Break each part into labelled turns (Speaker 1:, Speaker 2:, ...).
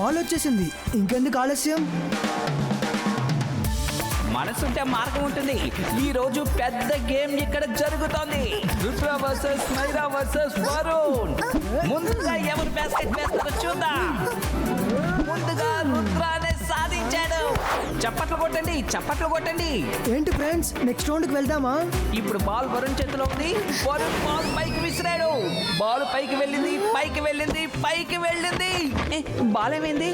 Speaker 1: Ball వచ్చేసింది, ఇంకెందుకు ఆలస్యం?
Speaker 2: మనసుంటే మార్గం ఉంటుంది. ఈ రోజు పెద్ద గేమ్ ఇక్కడ జరుగుతోంది. Rudra versus Myra versus Varun. ముందుగా ఎవరు బాస్కెట్ వేస్తారో చూద్దాం. ముందుగా రుద్రానే సాధించాడు. చప్పట్లు కొట్టండి, చప్పట్లు కొట్టండి.
Speaker 1: ఏంటి ఫ్రెండ్స్, నెక్స్ట్ రౌండ్కి వెళ్దామా?
Speaker 2: ఇప్పుడు బాల్ వరుణ్ చేతిలో ఉంది. వరుణ్ బాల్ పైకి విసిరాడు. బాల్ పైకి వెళ్ళింది, పైకి వెళ్ళింది, పైకి వెళ్ళింది. బాల్ ఏమైంది?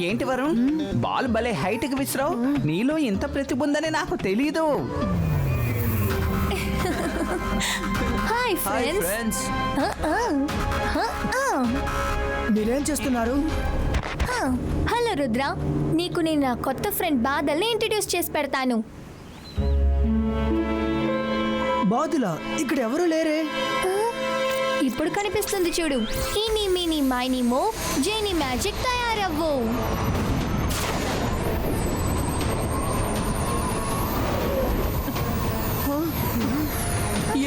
Speaker 2: ఏంటి వరుణ్, బాల్ భలే హైట్ కి విసిరావు. నీలో ఇంత ప్రతిభ ఉందని నాకు తెలీదు.
Speaker 3: Hi friends.
Speaker 1: మీరేం చేస్తున్నారు?
Speaker 3: హలో రుద్ర, నీకు నేను నా కొత్త ఫ్రెండ్ బాదల్ని ఇంట్రడ్యూస్ చేసి పెడతాను.
Speaker 1: బాదులా? ఇక్కడ ఎవరు లేరే.
Speaker 3: ఇప్పుడు కనిపిస్తుంది చూడు. ఈనీ మీనీ మైనీ మో జేనీ మ్యాజిక్ తయారవ్వు.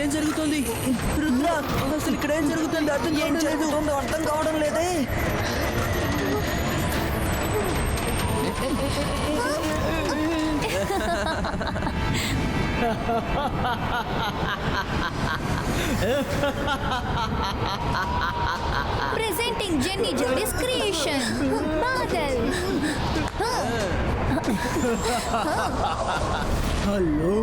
Speaker 1: ఏం జరుగుతుంది రుద్ర? అసలు ఇక్కడ ఏం జరుగుతుంది? అర్థం కావడం లేదే.
Speaker 3: ప్రెజెంటింగ్ జెన్నీ జోడీస్ క్రియేషన్ బాదల్.
Speaker 1: హలో.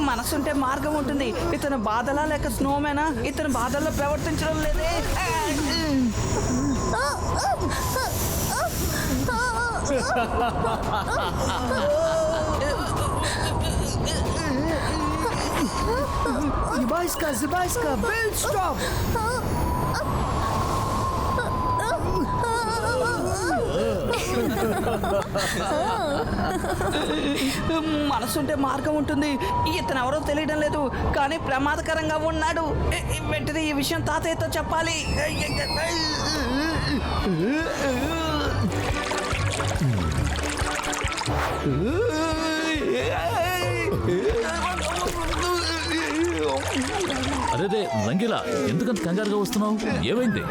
Speaker 2: మనసుంటే మార్గం ఉంటుంది. ఇతను బాధలా లేక స్నోమేనా? ఇతను బాధల్లో ప్రవర్తించడం లేదే.
Speaker 1: Zibaiska, Bill, stop!
Speaker 2: మనసుంటే మార్గం ఉంటుంది. ఇతను ఎవరో తెలియడం లేదు, కానీ ప్రమాదకరంగా ఉన్నాడు. వెంటనే ఈ విషయం తాతయ్యతో చెప్పాలి.
Speaker 4: అదే రంగిలా, ఎందుకంత కంగారుగా వస్తున్నావు? ఏమైంది?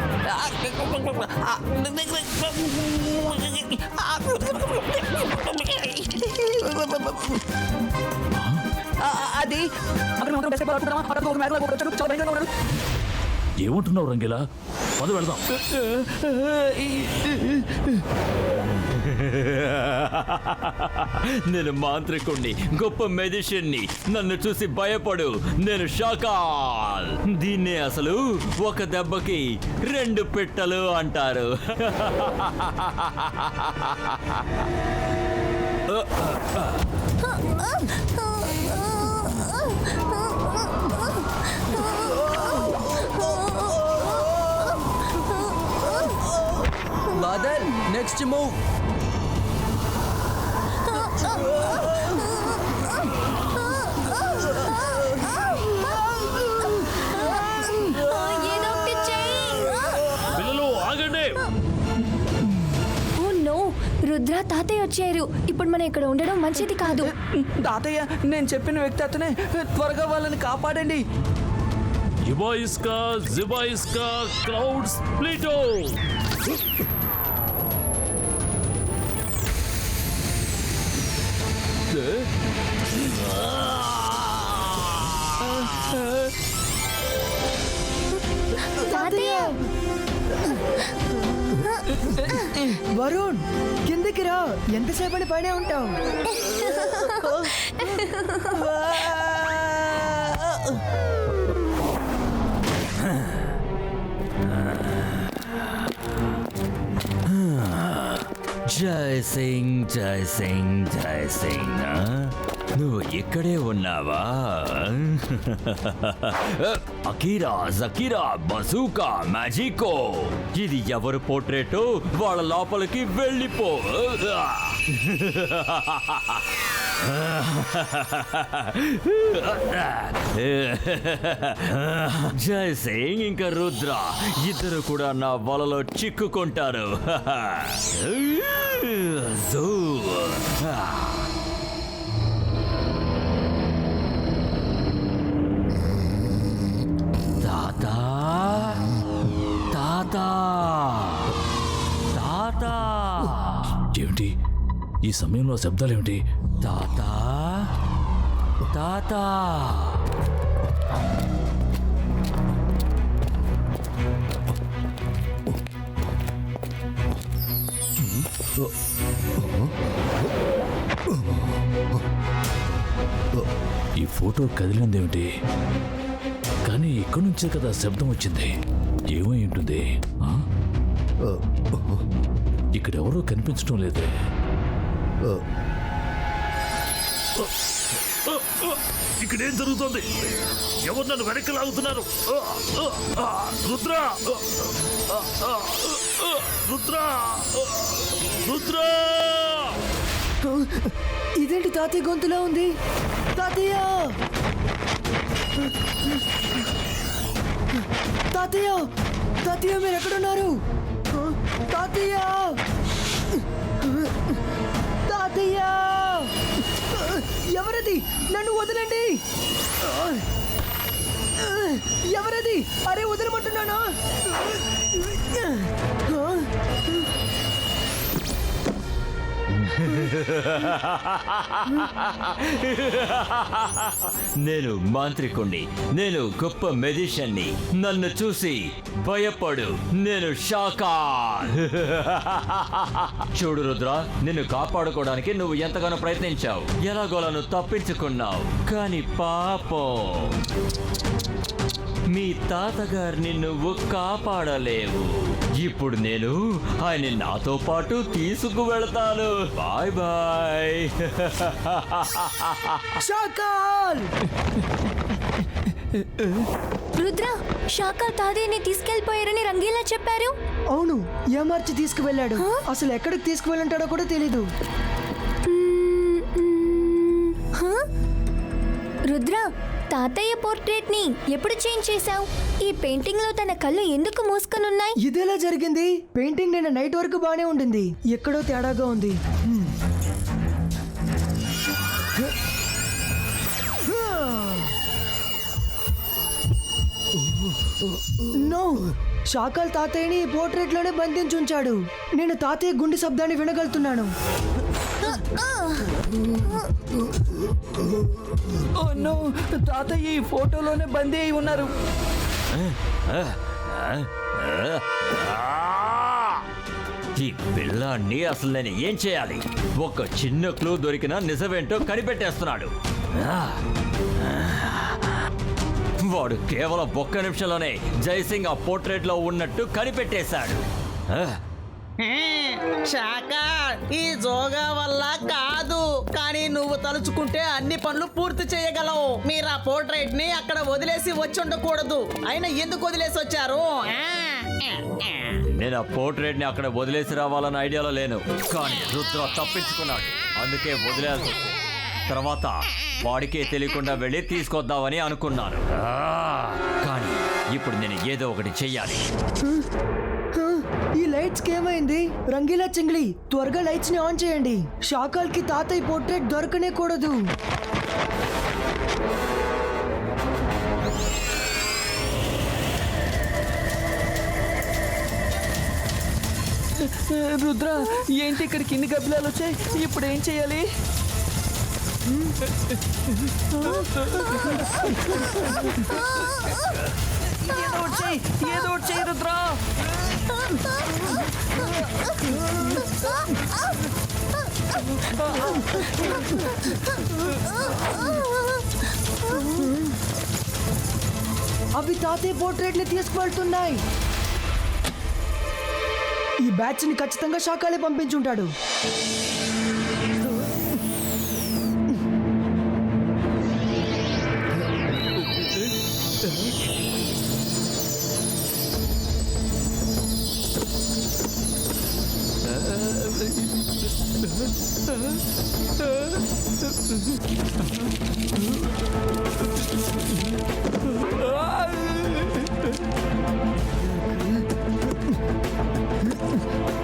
Speaker 2: అది
Speaker 4: ఏమంటున్నావు రంగిలా? పద వెళదాం.
Speaker 5: నేను మాంత్రికుణ్ణి, గొప్ప మెజిషియన్ని. నన్ను చూసి భయపడు. నేను షాకాల్. దీన్నే అసలు ఒక దెబ్బకి 2 పిట్టలు అంటారు.
Speaker 2: Badal, next move.
Speaker 3: ఏదో ఒకటి చెయ్యి.
Speaker 4: పిల్లలు ఆగండి.
Speaker 3: ఓ నో, రుద్ర తాతయ్య వచ్చారు. ఇప్పుడు మనం ఇక్కడ ఉండడం మంచిది కాదు.
Speaker 2: తాతయ్య, నేను చెప్పిన వ్యక్తి అతనే. త్వరగా వాళ్ళని కాపాడండి.
Speaker 4: ఇబాయిస్కా, జిబాయిస్కా, క్లౌడ్ స్ప్లిటో.
Speaker 3: తాతయ్య,
Speaker 1: వరుణ్, కిందికి రా. ఎంతసేపటి పైనే ఉంటావు?
Speaker 5: జై సింగ్, జై సింగ్, జై సింగ్. నువ్వు ఇక్కడే ఉన్నావా? అకీరా, జకీరా, బజూకా, మ్యాజికో. ఇది ఎవరు పోర్ట్రేటో వాళ్ళ లోపలికి వెళ్ళిపో. జై సింగ్ ఇంకా రుద్ర ఇద్దరు కూడా నా వలలో చిక్కుకుంటారు.
Speaker 4: ఈ సమయంలో శబ్దాలేమిటి?
Speaker 5: తాత తాత
Speaker 4: ఈ ఫోటో కదిలిందేమిటి? కానీ ఇక్కడి నుంచే కదా శబ్దం వచ్చింది. ఏమై ఉంటుంది? ఆ? ఇక్కడెవరూ కనిపించడం లేదే. ఇక్కడేం జరుగుతుంది? ఎవరు నన్ను వెనక్కి లాగుతున్నారు? రుద్ర రుద్ర రుద్ర!
Speaker 1: ఇదేంటి తాతయ్య గొంతులా ఉంది? తాతయ్య తాతయ్య తాతయ్య మీరు ఎక్కడున్నారు? తాతయ్య తాతయ్య ఎవరది? నన్ను వదలండి! ఎవరది? అరే వదలమంటున్నానా?
Speaker 5: నేను మాంత్రికుణ్ణి, నేను గొప్ప మెజిషియన్ని. నన్ను చూసి భయపడు, నేను షాకాల్. చూడు రుద్ర, నిన్ను కాపాడుకోవడానికి నువ్వు ఎంతగానో ప్రయత్నించావు, ఎలాగోలా నువ్వు తప్పించుకున్నావు. కానీ పాపం మీ తాతగారిని నువ్వు కాపాడలేవు. ఇప్పుడు నేను ఆయన నాతో పాటు తీసుకువెళతాను. Bye bye.
Speaker 1: షాకాల్!
Speaker 3: రుద్ర, షాకాల్ తాతయ్యని తీసుకెళ్లిపోయారని రంగీలా చెప్పారు.
Speaker 1: అవును, ఏమార్చి తీసుకువెళ్ళాడు. అసలు ఎక్కడికి తీసుకువెళ్ళంటాడో కూడా తెలీదు.
Speaker 3: రుద్ర, తాతయ్య పోర్ట్రేట్ ని ఎప్పుడు చేంజ్ చేశావు? ఈ పెయింటింగ్ లో తన కళ్ళు ఎందుకు మూసుకొనున్నాయి?
Speaker 1: ఇదేలా జరిగింది? పెయింటింగ్ నిన్న నైట్ వరకు బానే ఉండింది. ఎక్కడో తేడాగా ఉంది. నో, షాకాల్ తాతయ్యని ఈ పోర్ట్రేట్ లోనే బంధించుంచాడు. నేను తాతయ్య గుండె శబ్దాన్ని వినగలుగుతున్నాను.
Speaker 2: ఓ నో, తాతయ్య ఈ ఫోటోలోనే బందీ అయి ఉన్నారు.
Speaker 5: ఈ పిల్లాన్ని అసలు నేను ఏం చేయాలి? ఒక చిన్న క్లూ దొరికినా నిజమేంటో కనిపెట్టేస్తున్నాడు. వాడు కేవలం ఒక్క నిమిషంలోనే జైసింగ్ ఆ పోర్ట్రేట్ లో ఉన్నట్టు కనిపెట్టేశాడు.
Speaker 6: శాఖ ఈ జోగా వల్ల కాదు, కానీ నువ్వు తలుచుకుంటే అన్ని పనులు పూర్తి చేయగలవు. మీరు ఆ పోర్ట్రైట్ ని అక్కడ వదిలేసి వచ్చి ఉండకూడదు. అయినా ఎందుకు వదిలేసి వచ్చారు?
Speaker 5: నేను ఆ పోర్ట్రేట్ ని అక్కడ వదిలేసి రావాలన్న ఐడియాలో లేను, కానీ రుద్ర తప్పించుకున్నాడు, అందుకే వదిలేయాల్సి వచ్చింది. తర్వాత వాడికే తెలియకుండా వెళ్ళి తీసుకొద్దామని అనుకున్నాను. కానీ ఇప్పుడు నేను ఏదో ఒకటి చెయ్యాలి.
Speaker 1: ఈ లైట్స్ ఏమైంది? రంగీలా చింగ్లీ, త్వరగా లైట్స్ ని ఆన్ చేయండి. షాకాల్ కి తాతయ్య పోర్ట్రేట్ దొరకనే కూడదు.
Speaker 2: రుద్ర, ఏంటి ఇక్కడ కింది గబ్బిలాలు వచ్చాయి? ఇప్పుడు ఏం చేయాలి? ఏదో వచ్చాయి, ఏదో వచ్చాయి రుద్ర.
Speaker 1: అవి తాతయ్య పోర్ట్రేట్ ని తీసుకువెళ్తున్నాయి. ఈ బ్యాచ్ ని ఖచ్చితంగా షాకాలే పంపించుంటాడు.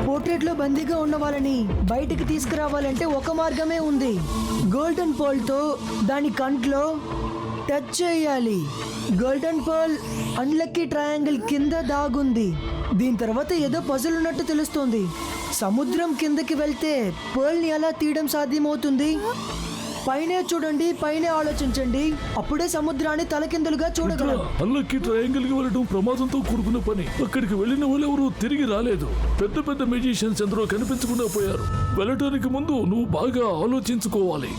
Speaker 1: పోర్ట్రేట్ లో బందీగా ఉన్న వాళ్ళని బయటికి తీసుకురావాలంటే ఒక మార్గమే ఉంది. గోల్డెన్ పోల్ తో దాని కంట్లో టచ్ చేయాలి. గోల్డెన్ పోల్ అన్లక్కీ ట్రయాంగిల్ కింద దాగుంది. దీని తర్వాత ఏదో పజిల్ ఉన్నట్టు తెలుస్తోంది. సముద్రం కిందకి వెళ్తే పర్ల్ని ఎలా తీయడం సాధ్యమవుతుంది? పైనే చూడండి, పైనే ఆలోచించండి, అప్పుడే సముద్రాన్ని తలకిందులుగా చూడగలం.
Speaker 4: అల్లకి ట్రయాంగిల్ కి వెళ్ళడం ప్రమాదంతో కూడుకున్న పని. అక్కడికి వెళ్ళిన వాళ్ళు ఎవరు తిరిగి రాలేదు. పెద్ద పెద్ద మ్యూజిషియన్స్ ఎందరో కనిపించకుండా పోయారు. వెళ్ళటానికి ముందు నువ్వు బాగా ఆలోచించుకోవాలి.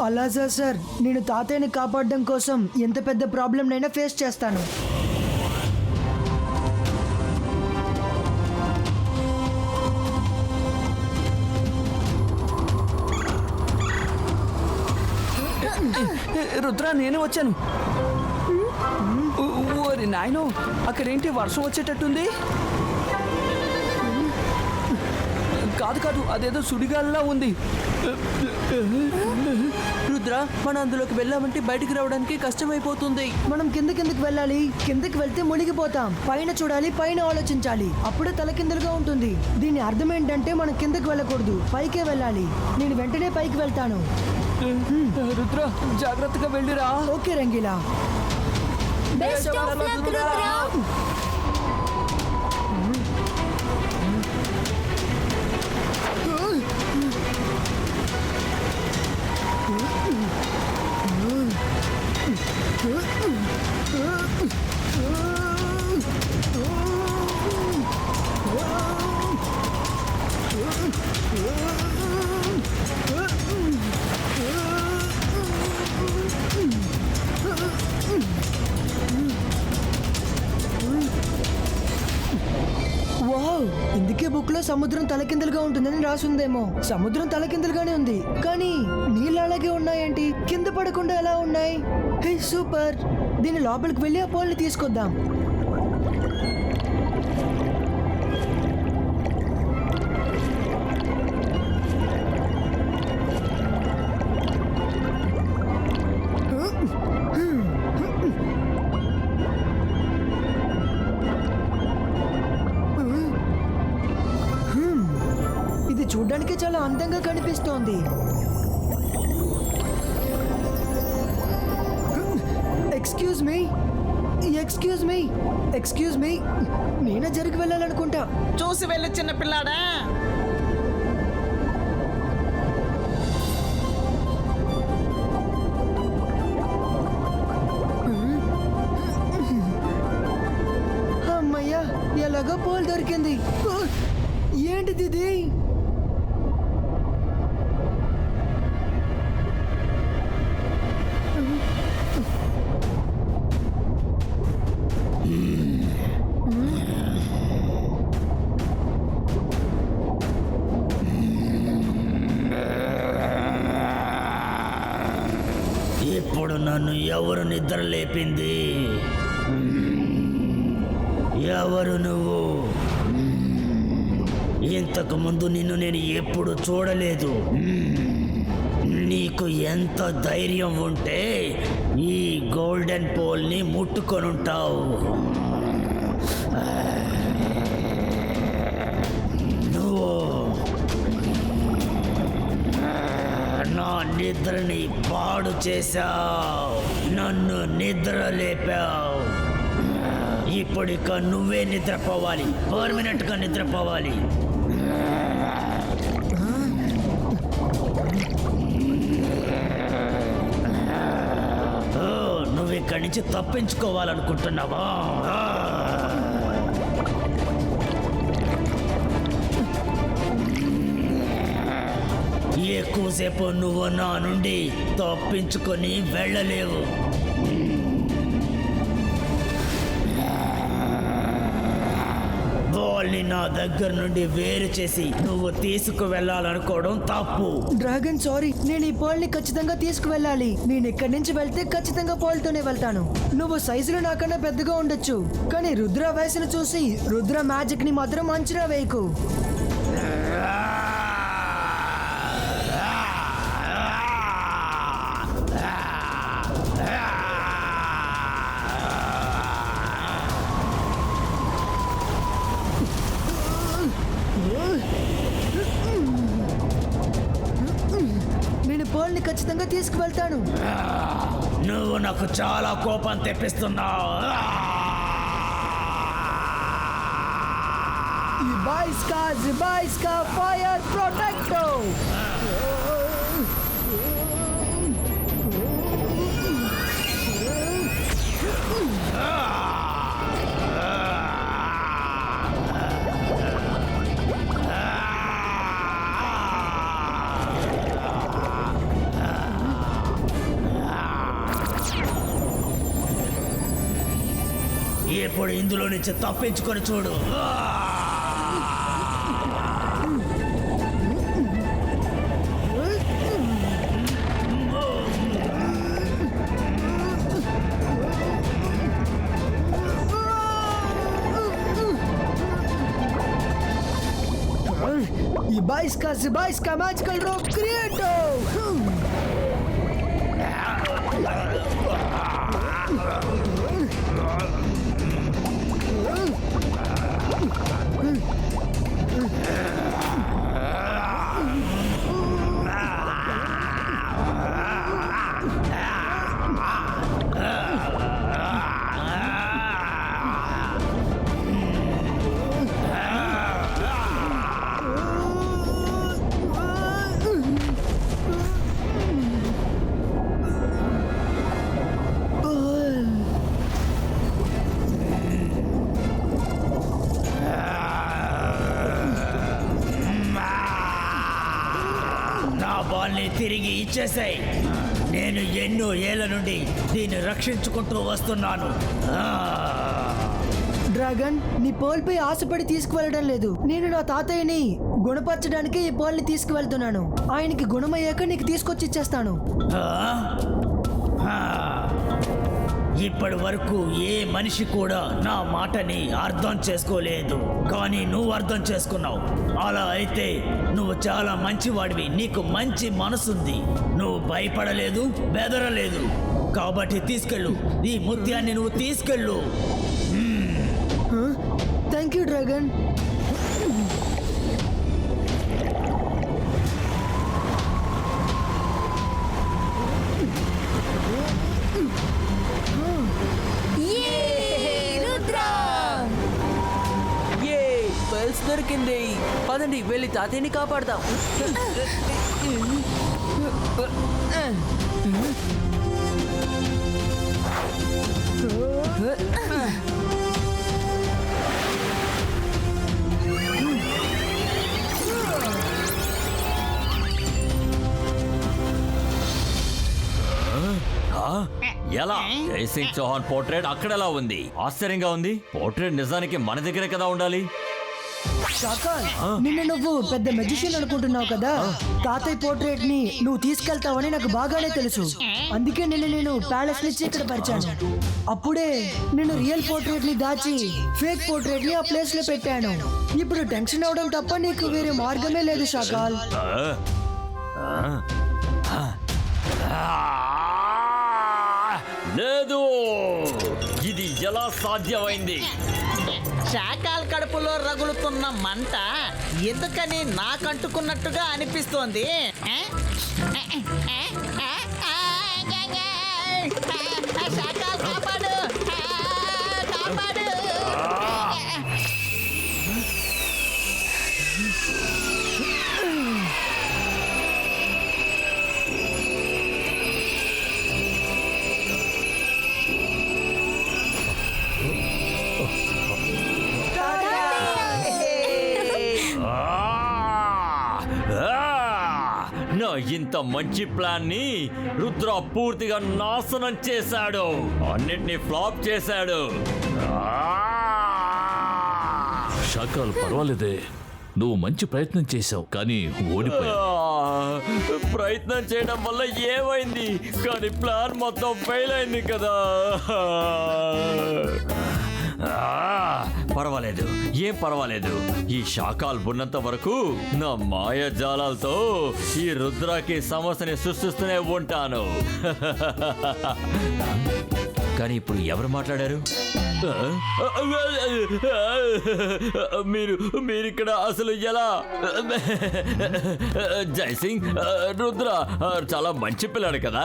Speaker 1: అలాజా సార్, నేను తాతయ్యని కాపాడడం కోసం ఎంత పెద్ద ప్రాబ్లంనైనా ఫేస్ చేస్తాను.
Speaker 2: రుద్ర, నేను వచ్చాను. ఓరి నాయనో, అక్కడేంటి వర్షం వచ్చేటట్టుంది? కాదు కాదు, అదేదో సుడిగాలిలా ఉంది. రుద్ర, మనం అందులోకి వెళ్ళామంటే బయటికి రావడానికి కష్టమైపోతుంది.
Speaker 1: మనం కిందకి వెళ్ళాలి. కిందకి వెళ్తే మునిగిపోతాం. పైన చూడాలి, పైన ఆలోచించాలి, అప్పుడే తలకిందులుగా ఉంటుంది. దీని అర్థం ఏంటంటే మనం కిందకి వెళ్ళకూడదు, పైకే వెళ్ళాలి. నేను వెంటనే పైకి వెళ్తాను.
Speaker 2: రుద్ర, జాగ్రత్తగా వెళ్ళిరా.
Speaker 1: Okay Rangeela.
Speaker 3: Best of luck Rudra.
Speaker 1: Wow, ఇందుకే బుక్ లో సముద్రం తలకిందులుగా ఉంటుందని రాసుందేమో. సముద్రం తలకిందులుగానే ఉంది, కానీ నీళ్ళు అలాగే ఉన్నాయేంటి? కింద పడకుండా ఎలా ఉన్నాయి? హే సూపర్! దీని లోపలికి వెళ్ళి ఆ పోల్ని తీసుకొద్దాం. ఇది చూడ్డానికి చాలా అందంగా కనిపిస్తోంది. Excuse me, excuse me, excuse me, నేనే జరిగి వెళ్ళాలనుకుంటా.
Speaker 6: చూసి వెళ్ళు చిన్న పిల్లాడా.
Speaker 1: అమ్మయ్యా, ఎలాగో పోల్ దొరికింది. ఏంటిది ఇది?
Speaker 7: ఇప్పుడు నన్ను ఎవరు నిద్ర లేపింది? ఎవరు నువ్వు? ఇంతకు ముందు నిన్ను నేను ఎప్పుడు చూడలేదు. నీకు ఎంత ధైర్యం ఉంటే ఈ గోల్డెన్ పోల్ని ముట్టుకొనుంటావు? నువ్వు నా నిద్రని పాడు చేశావు, నన్ను నిద్ర లేపావు. ఇప్పుడిక నువ్వే నిద్రపోవాలి, పర్మనెంట్గా నిద్రపోవాలి. నువ్వు ఇక్కడి నుంచి తప్పించుకోవాలనుకుంటున్నావా? ఎక్కువసేపు నువ్వు నా నుండి తప్పించుకొని వెళ్ళలేవు. బాల్ని నా దగ్గర నుండి వేరు చేసి నువ్వు తీసుకువెళ్ళాలనుకోవడం తప్పు.
Speaker 1: డ్రాగన్ సారీ, నేను ఈ పోల్ ని ఖచ్చితంగా తీసుకువెళ్ళాలి. నేను ఇక్కడి నుంచి వెళ్తే ఖచ్చితంగా పోల్ తోనే వెళ్తాను. నువ్వు సైజులో నాకన్నా పెద్దగా ఉండొచ్చు, కానీ రుద్ర వయసును చూసి రుద్ర మ్యాజిక్ ని మాత్రం అంచనా వేయకు. నేను పోల్ని ఖచ్చితంగా తీసుకువెళ్తాను.
Speaker 7: నువ్వు నాకు చాలా కోపం తెప్పిస్తున్నావు.
Speaker 1: Zibaiska Fire Protector!
Speaker 7: ఇప్పుడు ఇందులో నుంచి తప్పించుకొని చూడు.
Speaker 1: Zibaiska Magical Rope Creator!
Speaker 7: నా బాల్ని తిరిగి ఇచ్చేసాయి. నేను ఎన్నో ఏళ్ల నుండి దీన్ని రక్షించుకుంటూ వస్తున్నాను.
Speaker 1: డ్రాగన్, నీ పోల్పై ఆశపడి తీసుకువెళ్ళడం లేదు. నేను నా తాతయ్యని గుణపరచడానికి ఈ పోల్ని తీసుకువెళ్తున్నాను. ఆయనకి గుణమయ్యాక నీకు తీసుకొచ్చి ఇచ్చేస్తాను.
Speaker 7: ఇప్పటి వరకు ఏ మనిషి కూడా నా మాటని అర్థం చేసుకోలేదు, కానీ నువ్వు అర్థం చేసుకున్నావు. అలా అయితే నువ్వు చాలా మంచివాడివి, నీకు మంచి మనసుంది, నువ్వు భయపడలేదు, బెదరలేదు. కాబట్టి తీసుకెళ్ళు, ఈ ముత్యాన్ని నువ్వు తీసుకెళ్ళు.
Speaker 1: Thank you dragon.
Speaker 2: పల్స్ దొరికింది. పదండి వెళ్ళి తాతయ్యని కాపాడదాం.
Speaker 5: ఎలా జై సింగ్ చౌహాన్ పోర్ట్రేట్ అక్కడెలా ఉంది? ఆశ్చర్యంగా ఉంది. పోర్ట్రేట్ నిజానికి మన దగ్గరే కదా ఉండాలి.
Speaker 1: షాకాల్, నిన్న నువ్వు పెద్ద మెజిషియన్ అనుకుంటున్నావు కదా. తాతయ్య పోర్ట్రేట్ ని నువ్వు తీసుకెళ్తావని నాకు బాగానే తెలుసు. అందుకే నేను ప్యాలెస్ నుంచి ఇక్కడ పరిచాను. అప్పుడే నేను రియల్ పోర్ట్రేట్ ని దాచి ఫేక్ పోర్ట్రేట్ ని ఆ ప్లేస్ లో పెట్టాను. ఇప్పుడు టెన్షన్ అవడం తప్ప నీకు వేరే మార్గమే లేదు షాకాల్.
Speaker 5: లేదు, ఇది ఎలా సాధ్యమైంది?
Speaker 6: శాకాల్ కడుపులో రగులుతున్న మంట ఎందుకని నాకంటుకున్నట్టుగా అనిపిస్తోంది. శాకాల్ కాపాడు, కాపాడు.
Speaker 5: నా ఇంత మంచి ప్లాన్ ని రుద్ర పూర్తిగా నాశనం చేశాడు, అన్నిటినీ ఫ్లాప్ చేశాడు.
Speaker 4: షాకాల్, పర్వాలేదే, నువ్వు మంచి ప్రయత్నం చేశావు, కానీ ఓడిపోయావు.
Speaker 5: ప్రయత్నం చేయడం వల్ల ఏమైంది? కానీ ప్లాన్ మొత్తం ఫెయిల్ అయింది కదా. పర్వాలేదు, ఏం పర్వాలేదు. ఈ శాకాల్ ఉన్నంత వరకు నా మాయాజాలాలతో ఈ రుద్రాకి సమస్యని సృష్టిస్తూనే ఉంటాను. కానీ ఇప్పుడు ఎవరు మాట్లాడారు? మీరు ఇక్కడ అసలు ఎలా? జైసింగ్, రుద్ర చాలా మంచి పిల్లాడు కదా.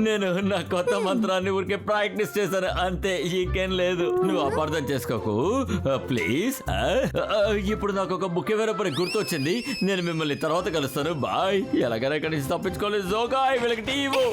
Speaker 5: నేను నా కొత్త మంత్రాన్ని ఊరికే ప్రాక్టీస్ చేశాను అంతే, ఇంకేం లేదు. నువ్వు అపార్థం చేసుకోకు ప్లీజ్. ఇప్పుడు నాకు ఒక ముఖ్యమైన పని గుర్తొచ్చింది. నేను మిమ్మల్ని తర్వాత కలుస్తాను. బాయ్. ఎలాగైనా ఇక్కడి నుంచి తప్పించుకోలేదు. జోగాయ్ వీళ్ళకి టీవో.